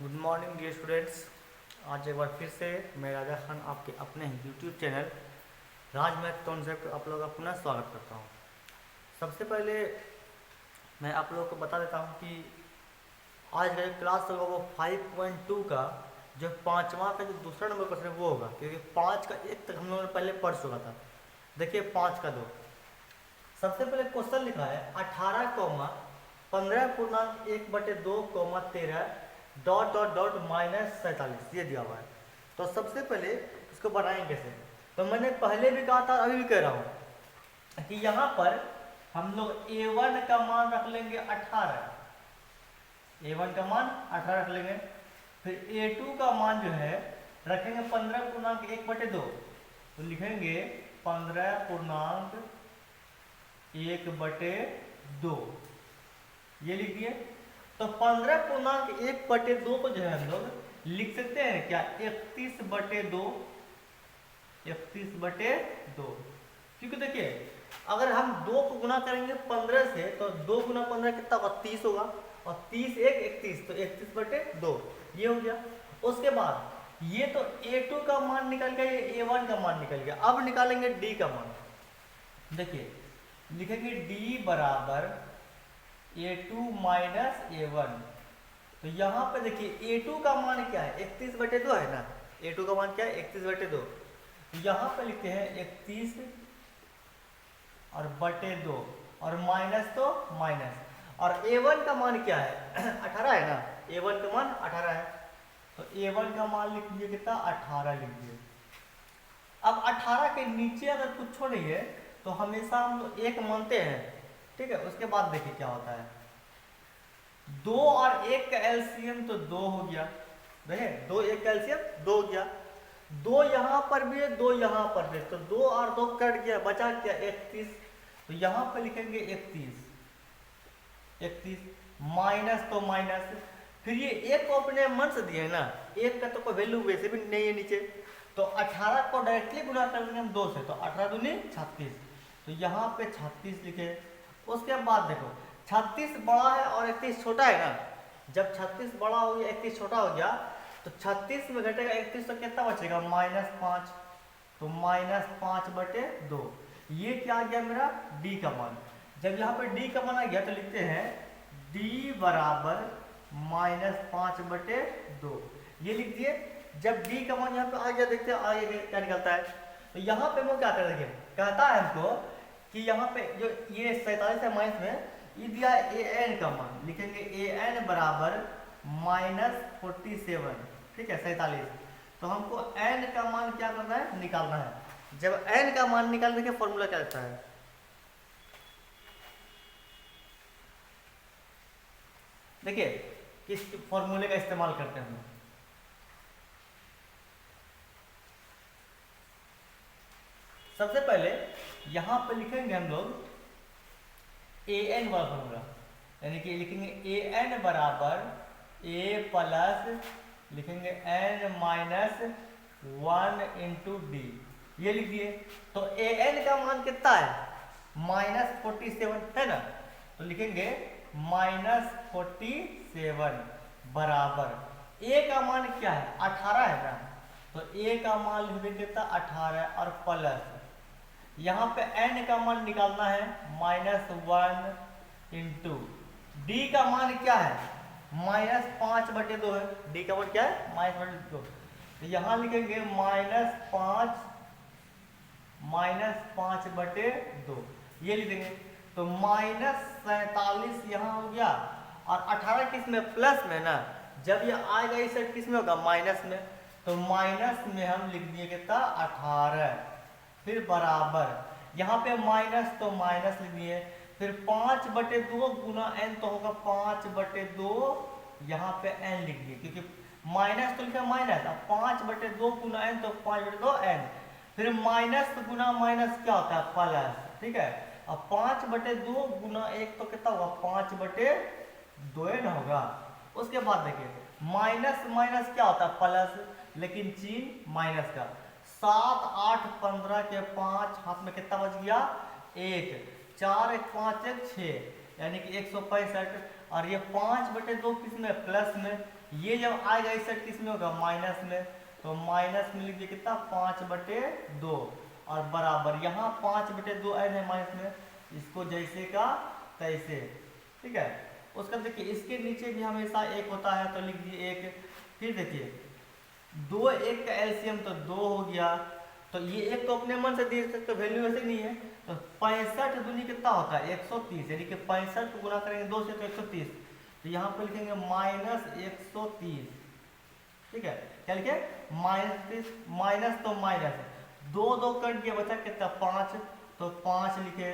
Good morning dear students. आज एक बार फिर से मैं राजा खान आपके अपने यूट्यूब चैनल राज मैथ कॉन्सेप्ट आप लोगों का पुनः स्वागत करता हूं। सबसे पहले मैं आप लोगों को बता देता हूं कि आज का जो क्लास होगा वो 5.2 का जो पाँचवा का जो दूसरा नंबर क्वेश्चन है वो होगा, क्योंकि 5 का 1 तक हम लोगों ने पहले पढ़ चुका था। देखिए 5 का 2 सबसे पहले क्वेश्चन लिखा है 18,15/1/2, डॉट डॉट डॉट -47 ये दिया हुआ है। तो सबसे पहले इसको बनाएंगे कैसे। तो मैंने पहले भी कहा था, अभी भी कह रहा हूँ कि यहाँ पर हम लोग a1 का मान रख लेंगे 18, a1 का मान 18 रख लेंगे। फिर a2 का मान जो है रखेंगे 15/1/2, तो लिखेंगे 15/1/2 ये लिख दिए। तो 15/1/2 को जो है हम लोग लिख सकते हैं क्या 31/2, 31/2। क्योंकि देखिए अगर हम 2 को गुना करेंगे 15 से तो 2 गुना 15 कितना होगा 30 होगा, और 30 1 31, तो 31/2 ये हो गया। उसके बाद ये तो a2 का मान निकल गया, ये a1 का मान निकल गया। अब निकालेंगे d का मान। देखिए लिखेंगे d बराबर a2 माइनस a1। तो यहाँ पे देखिए a2 का मान क्या है 31/2 है ना, a2 का मान क्या है 31/2। तो यहाँ पे लिखते हैं 31 और बटे 2 और माइनस तो माइनस, और a1 का मान क्या है 18 है ना, a1 का मान 18 है। तो a1 का मान लिख दिए कितना 18 लिख दिए। अब 18 के नीचे अगर कुछ नहीं है तो हमेशा हम लोग 1 मानते हैं, ठीक है। उसके बाद देखिए क्या होता है, 2 और 1 का एलसीएम तो 2 हो गया। देखिए 2 1 का एलसीएम 2 हो गया, 2 यहाँ पर भी है 2 यहाँ पर भी, तो 2 और 2 कट गया, बचा क्या 31। तो यहाँ पर लिखेंगे 31 माइनस तो माइनस, फिर ये 1 को अपने मन से दिए ना, 1 का तो कोई वैल्यू वैसे भी नहीं है नीचे, तो 18 को डायरेक्टली गुना कर देंगे हम 2 से, तो 18 दूनी 36, तो यहाँ पे 36 लिखे। उसके बाद देखो 36 बड़ा है और 31 छोटा है ना, जब 36 बड़ा हो गया 31 छोटा हो गया, तो 36 में घटेगा 31 तो कितना बचेगा -5, तो -5/2 ये क्या आ गया मेरा d का मान। जब यहाँ पे d का मान आ गया तो लिखते हैं d बराबर -5/2 ये लिख दिए। जब d का मान यहाँ पे आ गया, देखते हैं आगे क्या निकलता है। तो यहाँ पे वो क्या कर देखिए कहता है हमको कि यहाँ पे जो ये 47 है माइनस में ये दिया an का मान, लिखेंगे an बराबर -47, ठीक है 47। तो हमको n का मान क्या करना है निकालना है। जब n का मान निकालने के फॉर्मूला क्या रहता है, देखिए किस फॉर्मूले का इस्तेमाल करते हैं हम। सबसे पहले यहां पे लिखेंगे हम लोग an वाला फॉर्मूला, यानी कि लिखेंगे an बराबर a प्लस लिखेंगे n माइनस 1 इंटू डी ये लिख दिए। तो an का मान कितना है -47 है ना, तो लिखेंगे -47 बराबर a का मान क्या है 18 है ना, तो a का मान लिख देंगे कितना 18 और प्लस यहाँ पे n का मान निकालना है -1 इंटू d का मान क्या है -5/2 है, d का मान क्या है -5/2, तो यहाँ लिखेंगे -5/2 ये लिखेंगे। तो -47 यहाँ हो गया, और 18 किस में प्लस में ना, जब ये आएगा इस साइड किस में होगा माइनस में, तो माइनस में हम लिख दिए कितना 18, फिर बराबर यहाँ पे माइनस तो माइनस लिख दिए, फिर 5/2 गुना n तो होगा 5/2, यहाँ पे n लिख दिए क्योंकि माइनस तो लिखा माइनस, अब 5/2 गुना n तो 5/2 n, फिर माइनस गुना माइनस क्या होता है प्लस, ठीक है। अब 5/2 गुना 1 तो कितना होगा 5/2 न होगा। उसके बाद देखिए माइनस माइनस क्या होता है प्लस, लेकिन चिन्ह माइनस का। 7 8 15 के 5 हाथ में कितना बच गया 1, 4 1 5 1 6 यानी कि 165, और ये 5/2 किस में प्लस में, ये जब आएगा इस साइड किस में होगा, माइनस में, तो माइनस में लिखिए कितना 5/2 और बराबर यहाँ 5/2 एन है माइनस में, इसको जैसे का तैसे, ठीक है। उसका देखिए इसके नीचे भी हमेशा एक होता है तो लिख दिए एक। फिर देखिए 2 1 का एलसीएम तो 2 हो गया, तो ये एक तो अपने मन से देख सकते हो, वैल्यू ऐसे नहीं है। तो 65 दूनी कितना होता है 130, यानी कि 65 को गुना करेंगे 2 से तो 130, तो यहाँ पे लिखेंगे -130, ठीक है। क्या लिखे -30, माइनस तो माइनस 2 2 कट गया, बचा कितना 5, तो 5 लिखे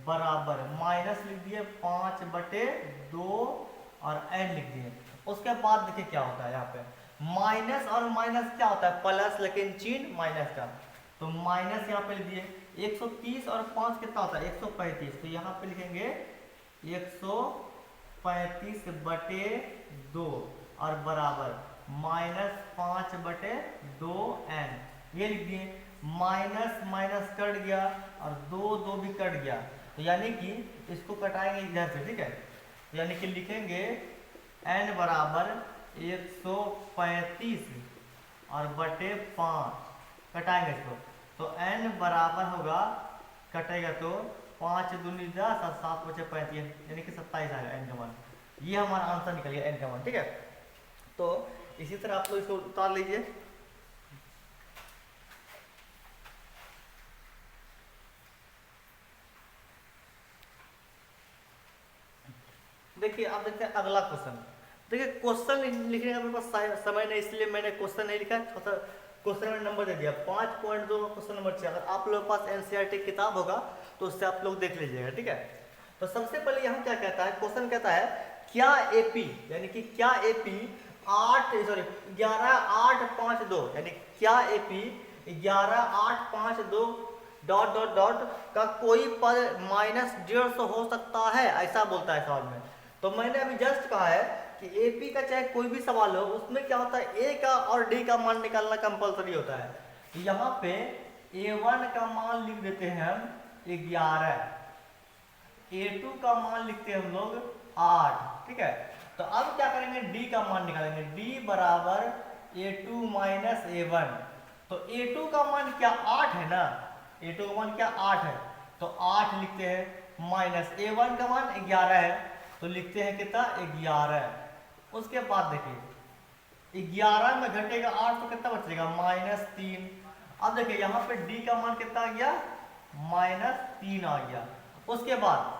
बराबर माइनस लिख दिए 5/2 और n लिख दिए। उसके बाद देखिए क्या होता है, यहाँ पे माइनस और माइनस क्या होता है प्लस, लेकिन चिन्ह माइनस का, तो माइनस यहाँ पे लिख दिए 130 और 5 कितना होता है 135, तो यहाँ पे लिखेंगे 135/2 और बराबर -5/2n, ये लिख दिए। माइनस माइनस कट गया और 2 2 भी कट गया, तो यानी कि इसको कटाएंगे इधर से, ठीक है। तो यानी कि लिखेंगे n बराबर 135 और बटे 5, कटाएंगे इसको, तो n बराबर होगा, कटेगा तो 5 दूनी 10 और 7 बचे 35, यानी कि 27 आएगा n का मान। ये हमारा आंसर निकल गया n का मान, ठीक है। तो इसी तरह आप लोग इसको उतार लीजिए। देखिए अब देखते हैं अगला क्वेश्चन। देखिए क्वेश्चन लिखने का मेरे पास समय नहीं, इसलिए मैंने क्वेश्चन नहीं लिखा, छोटा क्वेश्चन में नंबर दे दिया 5.2 क्वेश्चन नंबर 6। अगर आप लोगों के पास एनसीईआरटी किताब होगा तो उससे आप लोग देख लीजिएगा, ठीक है। तो सबसे पहले यहाँ क्या कहता है, क्वेश्चन कहता है क्या एपी, यानी कि क्या एपी 11.852, यानी क्या एपी 11.852 डॉट डॉट डॉट का कोई पद -150 हो सकता है, ऐसा बोलता है सवाल में। तो मैंने अभी जस्ट कहा है कि एपी का चाहे कोई भी सवाल हो, उसमें क्या होता है ए का और डी का मान निकालना कंपलसरी होता है। यहाँ पे A1 का मान लिख देते हैं हम 11, A2 का मान लिखते हैं हम लोग 8, ठीक है। तो अब क्या करेंगे, डी का मान निकालेंगे, डी बराबर A2 - A1, तो A2 का मान क्या 8 है ना, A2 का मान क्या 8 है, तो 8 लिखते हैं, माइनस A1 का मान 11 है, तो लिखते हैं कितना 11। उसके बाद देखिए 11 में घटेगा 8 तो कितना बचेगा -3। अब देखिए यहाँ पे डी का मान कितना आ गया -3 आ गया। उसके बाद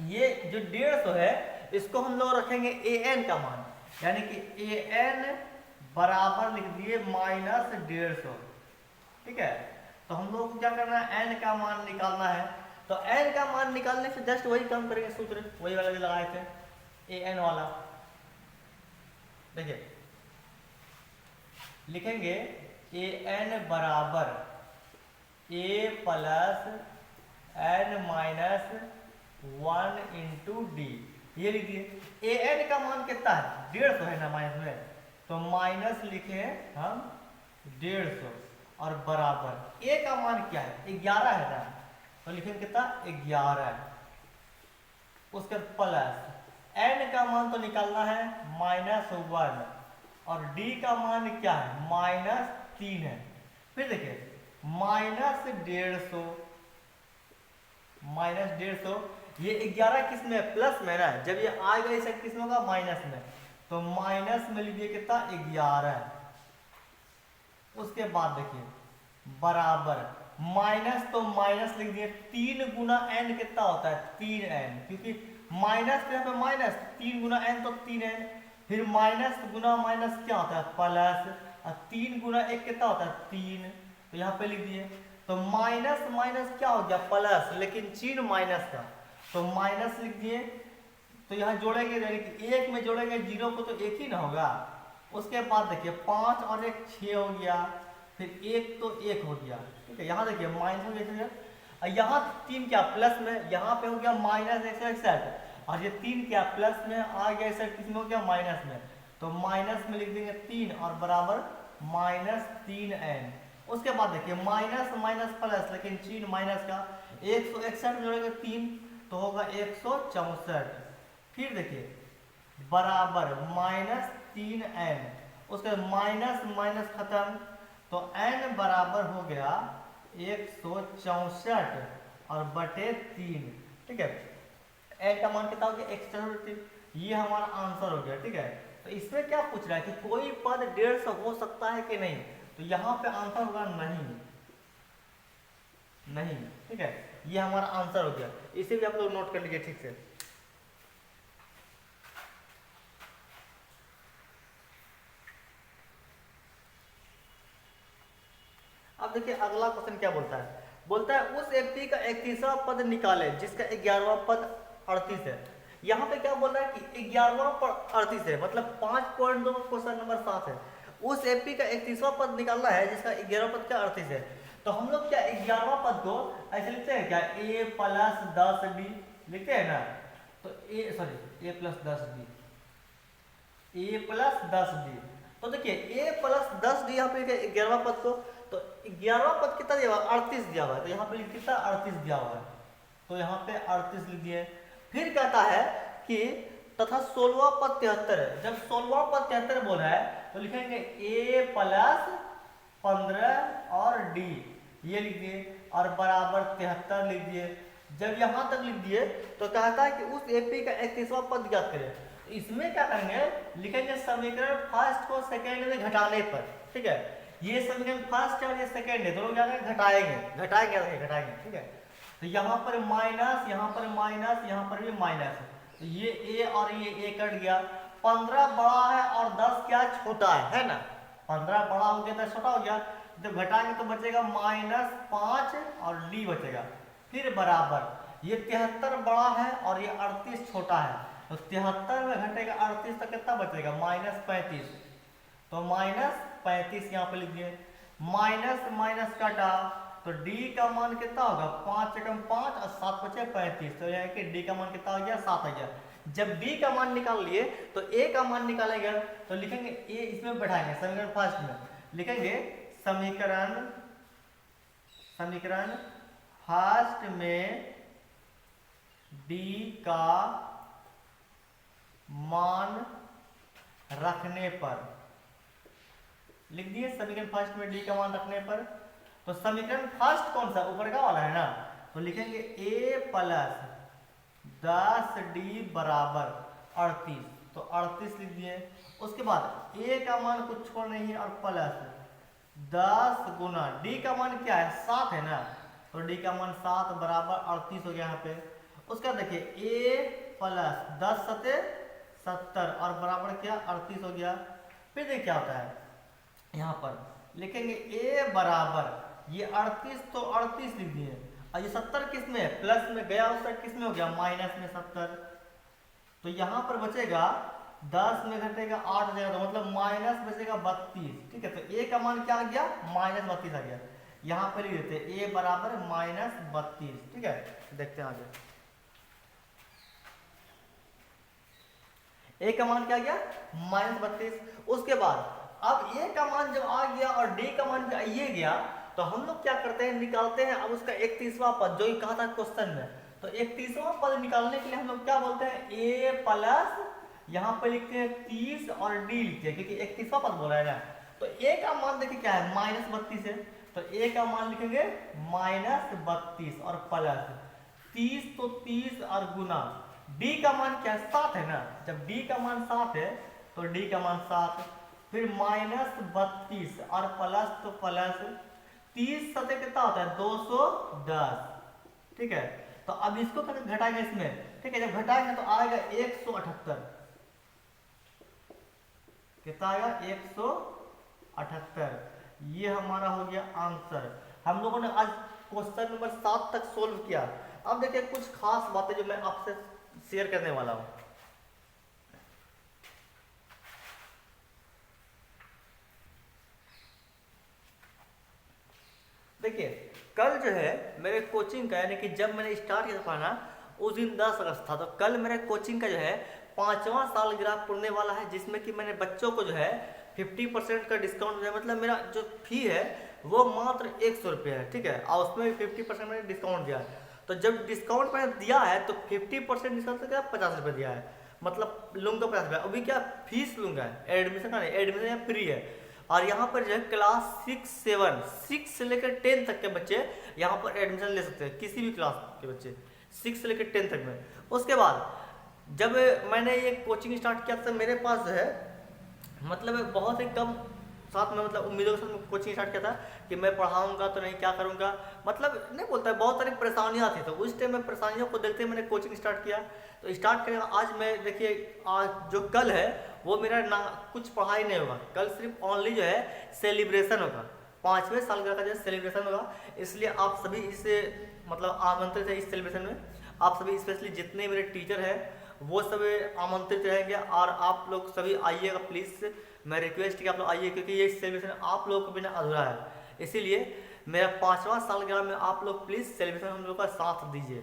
ये जो 150 है इसको हम लोग रखेंगे an का मान, यानी कि an बराबर लिख दिए -150, ठीक है। तो हम लोग को क्या करना है, n का मान निकालना है। तो n का मान निकालने से जस्ट वही काम करेंगे, सूत्र वही वाला जो लगाए थे an वाला। देखिए लिखेंगे an बराबर a plus n minus 1 into D, ये लिखिए। an का मान कितना है 150 है ना माइनस में, तो माइनस लिखे हम 150 और बराबर a का मान क्या है 11 है ना, तो लिखेंगे कितना 11। उसके प्लस n का मान तो निकालना है -1 और d का मान क्या है -3 है। फिर देखिए -150 ये 11 किस में प्लस में ना, जब ये आएगा इसे किस में होगा माइनस में, तो माइनस में लीजिए कितना 11। उसके बाद देखिए बराबर माइनस तो माइनस लिख दिए, 3 गुना n कितना होता है 3n, क्योंकि माइनस यहाँ पे माइनस 3 गुना n तो 3n, फिर माइनस गुना माइनस क्या होता है प्लस, और 3 गुना 1 कितना होता है 3, तो यहाँ पे लिख दिए। तो माइनस माइनस क्या हो गया प्लस, लेकिन चिन्ह माइनस का, तो माइनस लिख दिए। तो यहाँ जोड़ेंगे, यानी कि 1 में जोड़ेंगे 0 को तो 1 ही ना होगा। उसके बाद देखिए 5 और 1 6 हो गया, फिर 1 तो 1 हो गया, ठीक है। यहाँ देखिए माइनस हो गया, यहाँ 3 क्या प्लस में, यहाँ पे हो गया -161, और ये 3 क्या प्लस में आ गया, इसे किस में हो गया माइनस में, तो माइनस में लिख देंगे 3 और बराबर -3n। उसके बाद देखिए माइनस माइनस प्लस, लेकिन चिन्ह माइनस का, 161 में जोड़ेंगे 3 तो होगा 164। फिर देखिए बराबर -3n, उसके माइनस माइनस खत्म, तो n बराबर हो गया 164 और बटे 3। ठीक है, n का मान कितना हो गया 164, ये हमारा आंसर हो गया। ठीक है, तो इसमें क्या पूछ रहा है कि कोई पद 150 हो सकता है कि नहीं, तो यहाँ पे आंसर होगा नहीं, नहीं। ठीक है, ये हमारा आंसर हो गया, इसे भी आप लोग नोट कर लीजिए ठीक से। अब देखिए अगला क्वेश्चन क्या बोलता है, बोलता है उस व्यक्ति का 31वां पद निकाले जिसका 11वां पद 38 है। यहाँ पे क्या बोल रहा है कि 11वां पद 38 है, मतलब 5.2 क्वेश्चन नंबर 7 है। उस एपी का 31वां पद निकालना है जिसका 11वां पद क्या 38 है। तो हम लोग क्या 11वां पद को ऐसे लिखते हैं क्या, a प्लस 10d लिखते हैं ना, तो a plus 10d, a plus 10d। तो देखिए a प्लस 10d यहाँ पे 11वां पद को, तो 11वां पद कितना दिया हुआ 38 दिया हुआ है, तो यहाँ पे कितना 38 दिया हुआ है, तो यहाँ पे 38 लिख दिए। फिर कहता है कि तथा 16वां पद 73 है। जब 16वां पद 73 बोल रहा है तो लिखेंगे a प्लस 15 और d, ये लिख दिए, और बराबर 73 लिख दिए। जब यहाँ तक लिख दिए तो कहता है कि उस एपी का 31वां पद ज्ञात करें। इसमें क्या करेंगे, लिखेंगे समीकरण फर्स्ट को सेकेंड में घटाने पर। ठीक है, ये समीकरण फर्स्ट है और ये सेकेंड है, दोनों क्या करेंगे घटाएंगे। ठीक है, तो यहाँ पर माइनस, यहाँ पर माइनस, यहाँ पर भी माइनस, तो ये a और ये a कट गया। 15 बड़ा है और 10 क्या छोटा है ना, 15 बड़ा हो गया 10 छोटा हो गया, जब घटाएंगे तो बचेगा -5 और d बचेगा। फिर बराबर ये 73 बड़ा है और ये 38 छोटा है, तो 73 में घटेगा 38 तो कितना बचेगा -35, तो -35 यहाँ पे लिख दिए। माइनस माइनस काटा तो d का मान कितना होगा 5 एकम 5 और 7 बचे 35, तो यहाँ कि d का मान कितना हो गया 7 आ गया। जब d का मान निकाल लिए तो a का मान निकालेंगे, तो लिखेंगे a इसमें बैठाएंगे समीकरण फर्स्ट में, लिखेंगे समीकरण फर्स्ट में d का मान रखने पर, लिख दिए समीकरण फर्स्ट में d का मान रखने पर। तो समीकरण फर्स्ट कौन सा ऊपर का वाला है ना, तो लिखेंगे a प्लस 10d बराबर 38, तो 38 लिख दिए। उसके बाद a का मान कुछ छोड़ नहीं है और प्लस 10 गुना d का मान क्या है 7 है ना, तो d का मान 7 बराबर 38 हो गया यहाँ पे। उसका देखिए a प्लस 10 सते 70 और बराबर क्या 38 हो गया। फिर देखिए क्या होता है, यहाँ पर लिखेंगे a बराबर ये 38 तो 38 लिख दिए, और ये 70 किस में है प्लस में गया, उसका किस में हो गया माइनस में 70, तो यहाँ पर बचेगा 10 में घटेगा 8 हो जाएगा, तो मतलब माइनस बचेगा 32। ठीक है, तो a का मान क्या आ गया -32 आ गया। यहाँ पर ही देते a बराबर -32। ठीक है, देखते हैं आगे a का मान क्या आ गया -32। उसके बाद अब a का मान जब आ गया और d का मान भी आइए गया, तो हम लोग क्या करते हैं निकालते हैं अब उसका 31वां पद, जो ही कहा था क्वेश्चन में। तो 31वां पद निकालने के लिए हम लोग क्या बोलते हैं a प्लस, यहाँ पे लिखते हैं 30 और d लिखते हैं क्योंकि 31वां पद बोला है ना। तो a का मान देखिए क्या है -32 है, तो a का मान लिखेंगे -32 और प्लस 30, तो 30 और गुना d का मान क्या है 7 है ना, जब d का मान 7 है तो d का मान 7, फिर -32 और प्लस, तो प्लस 30 सते कितना होता है 210। ठीक है, तो अब इसको घटाएंगे इसमें। ठीक है, जब घटाएंगे तो आएगा 178, कितना आएगा 178। ये हमारा हो गया आंसर। हम लोगों ने आज क्वेश्चन नंबर 7 तक सोल्व किया। अब देखिए कुछ खास बातें जो मैं आपसे शेयर करने वाला हूं। देखिए कल जो है मेरे कोचिंग का, यानी कि जब मैंने स्टार्ट किया था पढ़ना उस दिन 10 अगस्त था, तो कल मेरे कोचिंग का जो है 5वां सालगिरह पड़ने वाला है, जिसमें कि मैंने बच्चों को जो है 50% का डिस्काउंट दिया। मतलब मेरा जो फी है वो मात्र 100 रुपये है। ठीक है, और उसमें 50% मैंने डिस्काउंट दिया है। तो जब डिस्काउंट मैंने दिया है तो 50% डिस्काउंट क्या 50 रुपये दिया है। मतलब लूँगा 50 रुपया। अभी क्या फीस लूँगा, एडमिशन का नहीं, एडमिशन फ्री है। और यहाँ पर जो है क्लास 6 से लेकर 10 तक के बच्चे यहाँ पर एडमिशन ले सकते हैं, किसी भी क्लास के बच्चे 6 से लेकर 10 तक में। उसके बाद जब मैंने ये कोचिंग स्टार्ट किया तो मेरे पास जो है मतलब बहुत ही कम साथ में मतलब उम्मीदों के साथ में कोचिंग स्टार्ट किया था कि मैं पढ़ाऊंगा तो नहीं, क्या करूंगा, मतलब नहीं बोलता है, बहुत सारी परेशानियां थी। तो उस टाइम में परेशानियों को देखते मैंने कोचिंग स्टार्ट किया। तो स्टार्ट करेगा आज मैं, देखिए आज जो कल है वो मेरा ना कुछ पढ़ाई नहीं होगा, कल सिर्फ ओनली जो है सेलिब्रेशन होगा, 5वें साल का जो है सेलिब्रेशन होगा। इसलिए आप सभी इसे मतलब आमंत्रित है इस सेलिब्रेशन में। आप सभी स्पेशली जितने मेरे टीचर हैं वो सब आमंत्रित रहेंगे और आप लोग सभी आइएगा प्लीज़। मैं रिक्वेस्ट कि आप लोग आइए, क्योंकि ये सेलिब्रेशन आप लोगों को बिना अधूरा है। इसीलिए मेरा 5वां सालगिरह में आप लोग प्लीज़ सेलिब्रेशन हम लोग का साथ दीजिए।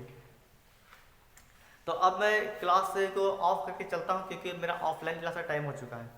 तो अब मैं क्लास को ऑफ करके चलता हूँ क्योंकि मेरा ऑफलाइन क्लास का टाइम हो चुका है।